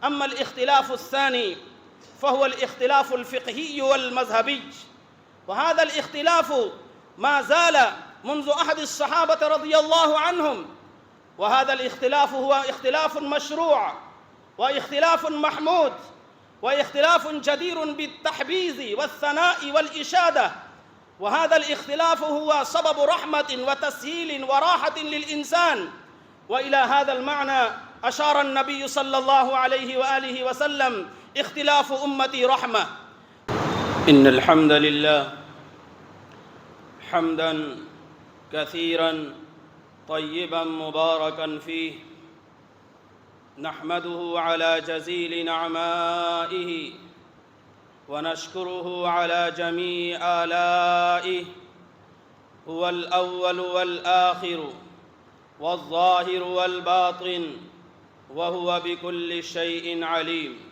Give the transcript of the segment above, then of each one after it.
أما الاختلاف الثاني فهو الاختلاف الفقهي والمذهبي، وهذا الاختلاف ما زال منذ عهد الصحابة رضي الله عنهم، وهذا الاختلاف هو اختلاف مشروع واختلاف محمود واختلاف جدير بالتحبيز والثناء والإشادة، وهذا الاختلاف هو سبب رحمة وتسهيل وراحة للإنسان. وإلى هذا المعنى أشار النبي صلى الله عليه وآله وسلم: اختلاف أمتي رحمة. إن الحمد لله حمدا كثيرا طيبا مباركا فيه، نحمده على جزيل نعمائه ونشكره على جميع آلائه. هو الأول والآخر والظاهر والباطن، وهو بكل شيء عليم.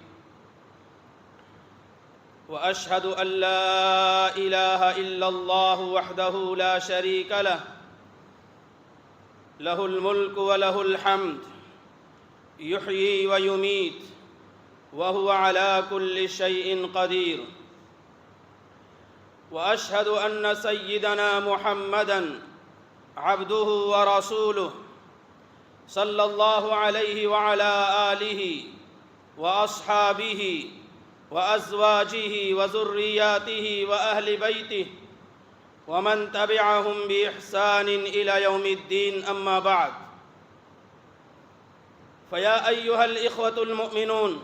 وأشهد أن لا إله إلا الله وحده لا شريك له، له الملك وله الحمد، يحيي ويميت، وهو على كل شيء قدير. وأشهد أن سيدنا محمدًا عبده ورسوله، صلى الله عليه وعلى آله وأصحابه وأزواجه وذرياته وأهل بيته ومن تبعهم بإحسان إلى يوم الدين. أما بعد، فيا أيها الإخوة المؤمنون،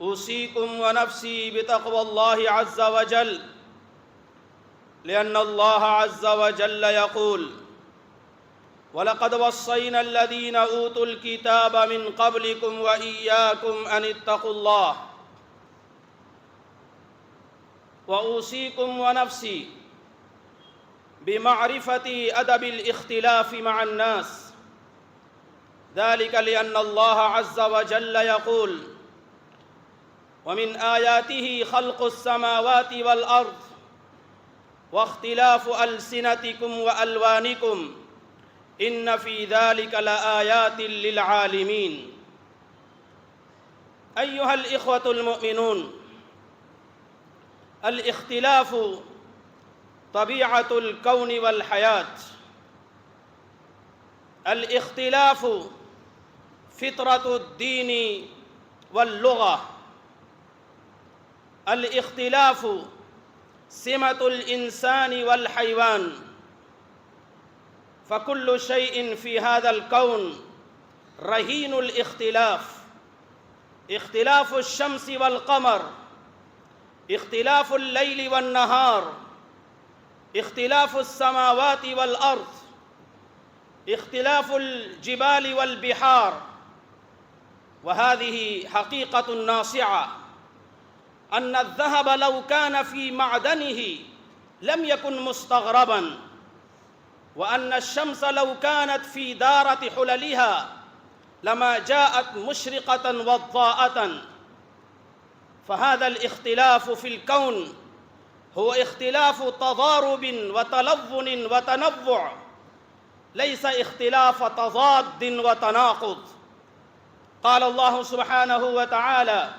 أوصيكم ونفسي بتقوى الله عز وجل، لأن الله عز وجل يقول: ولقد وصينا الذين أوتوا الكتاب من قبلكم وإياكم أن اتقوا الله. وأوصيكم ونفسي بمعرفة أدب الاختلاف مع الناس، ذلك لأن الله عز وجل يقول: ومن آياته خلق السماوات والأرض واختلاف ألسنتكم وألوانكم إن في ذلك لآيات للعالمين. أيها الإخوة المؤمنون، الاختلاف طبيعة الكون والحياة، الاختلاف فطرة الدين واللغة، الاختلاف سمة الإنسان والحيوان، فكل شيء في هذا الكون رهين الاختلاف. اختلاف الشمس والقمر، اختلاف الليل والنهار، اختلاف السماوات والأرض، اختلاف الجبال والبحار. وهذه حقيقة ناصعة، أن الذهب لو كان في معدنه لم يكن مستغربا، وأن الشمس لو كانت في دارة حللها لما جاءت مشرقة وضاءة. فهذا الاختلاف في الكون هو اختلاف تضارب وتلون وتنوع، ليس اختلاف تضاد وتناقض. قال الله سبحانه وتعالى: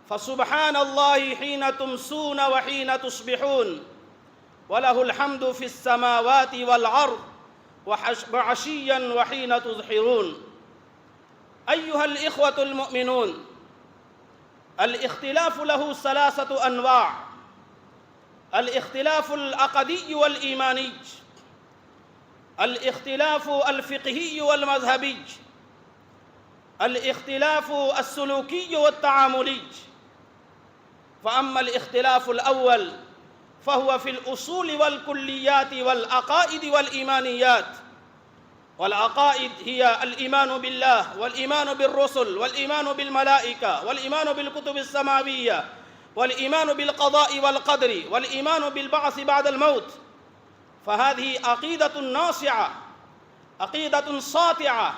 فسبحان الله حين تمسون وحين تصبحون وله الحمد في السماوات والأرض وعشيا وحين تظهرون. أيها الإخوة المؤمنون، الاختلاف له ثلاثة أنواع: الاختلاف العقدي والإيماني، الاختلاف الفقهي والمذهبي، الاختلاف السلوكي والتعاملي. فأما الاختلاف الأول فهو في الأصول والكليات والعقائد والإيمانيات. والعقائد هي الإيمان بالله والإيمان بالرسل والإيمان بالملائكة والإيمان بالكتب السماوية والإيمان بالقضاء والقدر والإيمان بالبعث بعد الموت. فهذه عقيدة ناصعة، عقيدة ساطعة،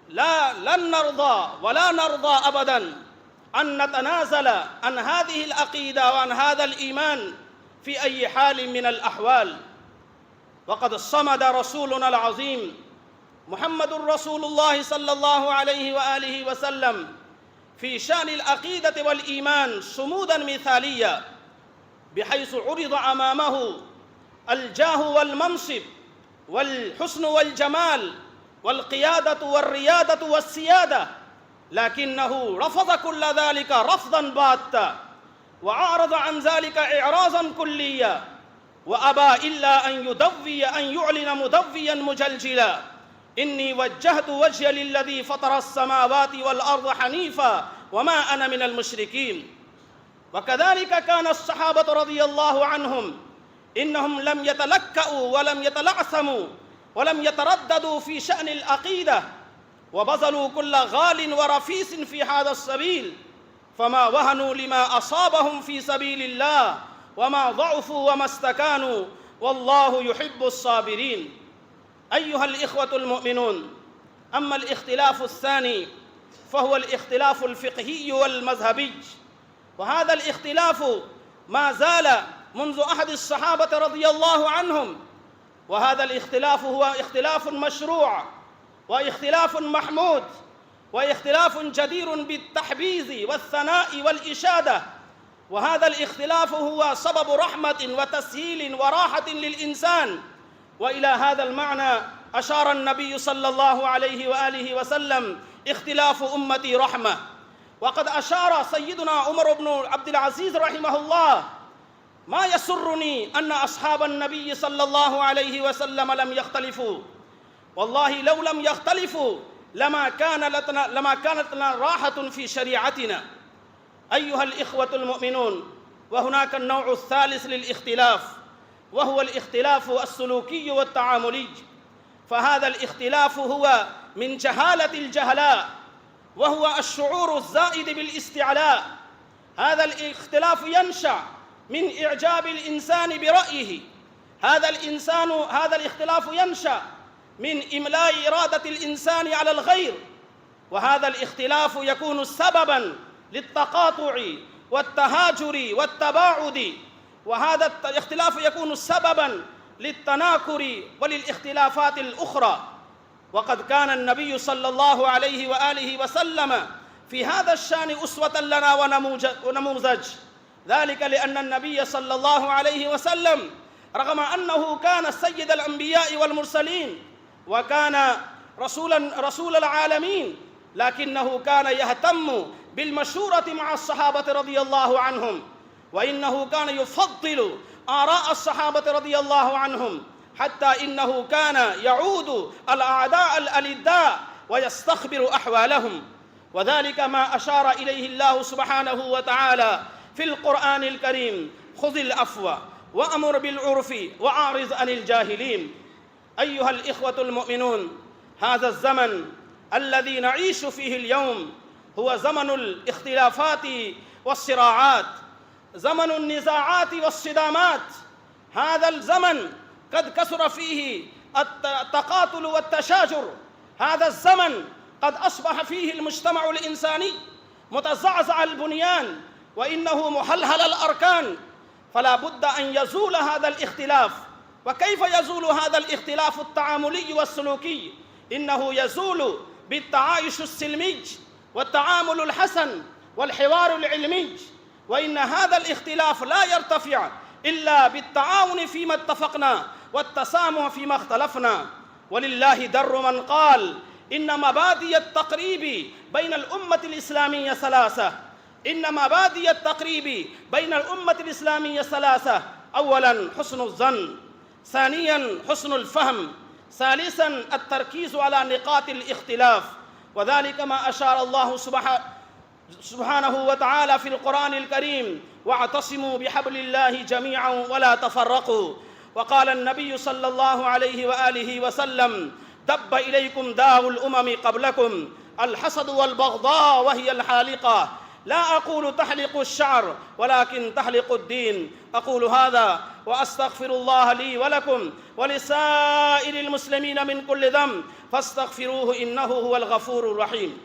لن نرضى ولا نرضى أبداً أن نتنازل عن هذه العقيدة وعن هذا الإيمان في أي حال من الأحوال. وقد صمد رسولنا العظيم محمد رسول الله صلى الله عليه وآله وسلم في شأن العقيدة والإيمان صمودا مثاليا، بحيث عرض أمامه الجاه والمنصب والحسن والجمال والقيادة والريادة والسيادة، لكنه رفض كل ذلك رفضا باتا، وأعرض عن ذلك إعراضا كليا، وأبى إلا أن يعلن مدويا مجلجلا: إني وجهت وجهي للذي فطر السماوات والأرض حنيفا وما أنا من المشركين. وكذلك كان الصحابة رضي الله عنهم، إنهم لم يتلكأوا ولم يتلعثموا ولم يترددوا في شأن العقيدة، وبذلوا كل غال ورفيس في هذا السبيل، فما وهنوا لما أصابهم في سبيل الله، وما ضعفوا وما استكانوا، والله يحب الصابرين. أيها الإخوة المؤمنون، أما الاختلاف الثاني فهو الاختلاف الفقهي والمذهبي، وهذا الاختلاف ما زال منذ عهد الصحابة رضي الله عنهم، وهذا الاختلاف هو اختلاف مشروع واختلاف محمود واختلاف جدير بالتحبيز والثناء والإشادة، وهذا الاختلاف هو سبب رحمة وتسهيل وراحة للإنسان. وإلى هذا المعنى أشار النبي صلى الله عليه وآله وسلم: اختلاف أمتي رحمة. وقد أشار سيدنا عمر بن عبد العزيز رحمه الله: ما يسرني أن أصحاب النبي صلى الله عليه وسلم لم يختلفوا، والله لو لم يختلفوا لما كانت لنا راحة في شريعتنا. أيها الإخوة المؤمنون، وهناك النوع الثالث للاختلاف، وهو الاختلاف السلوكي والتعاملي، فهذا الاختلاف هو من جهالة الجهلاء، وهو الشعور الزائد بالاستعلاء. هذا الاختلاف ينشأ من إعجاب الإنسان برأيه، هذا الاختلاف ينشأ من إملاء إرادة الإنسان على الغير، وهذا الاختلاف يكون سببا للتقاطع والتهاجر والتباعد، وهذا الاختلاف يكون سببا للتناكر وللاختلافات الأخرى. وقد كان النبي صلى الله عليه وآله وسلم في هذا الشأن أسوة لنا ونموذج، ذلك لأن النبي صلى الله عليه وسلم رغم أنه كان سيد الأنبياء والمرسلين وكان رسول العالمين، لكنه كان يهتم بالمشورة مع الصحابة رضي الله عنهم، وإنه كان يفضل آراء الصحابة رضي الله عنهم، حتى إنه كان يعود الأعداء الألداء ويستخبر أحوالهم. وذلك ما أشار إليه الله سبحانه وتعالى في القرآن الكريم: خذ العفو وأمر بالعرف وأعرض عن الجاهلين. أيها الإخوة المؤمنون، هذا الزمن الذي نعيش فيه اليوم هو زمن الاختلافات والصراعات، زمن النزاعات والصدامات. هذا الزمن قد كثر فيه التقاتل والتشاجر، هذا الزمن قد أصبح فيه المجتمع الإنساني متزعزع البنيان وإنه محلهل الأركان، فلا بد أن يزول هذا الاختلاف. وكيف يزول هذا الاختلاف التعاملي والسلوكي؟ إنه يزول بالتعايش السلمي والتعامل الحسن والحوار العلمي، وإن هذا الاختلاف لا يرتفع إلا بالتعاون فيما اتفقنا والتسامح فيما اختلفنا. ولله در من قال: إن مبادئ التقريب بين الأمة الإسلامية ثلاثة، إن مبادئ التقريب بين الأمة الإسلامية ثلاثة: أولاً حسن الظن، ثانياً حسن الفهم، ثالثاً التركيز على نقاط الاختلاف. وذلك ما أشار الله سبحانه وتعالى في القرآن الكريم: واعتصموا بحبل الله جميعاً ولا تفرقوا. وقال النبي صلى الله عليه وآله وسلم: دب إليكم داء الأمم قبلكم، الحسد والبغضاء وهي الحالقة. لا أقول تحلق الشعر ولكن تحلق الدين. أقول هذا وأستغفر الله لي ولكم ولسائر المسلمين من كل ذنب فاستغفروه إنه هو الغفور الرحيم.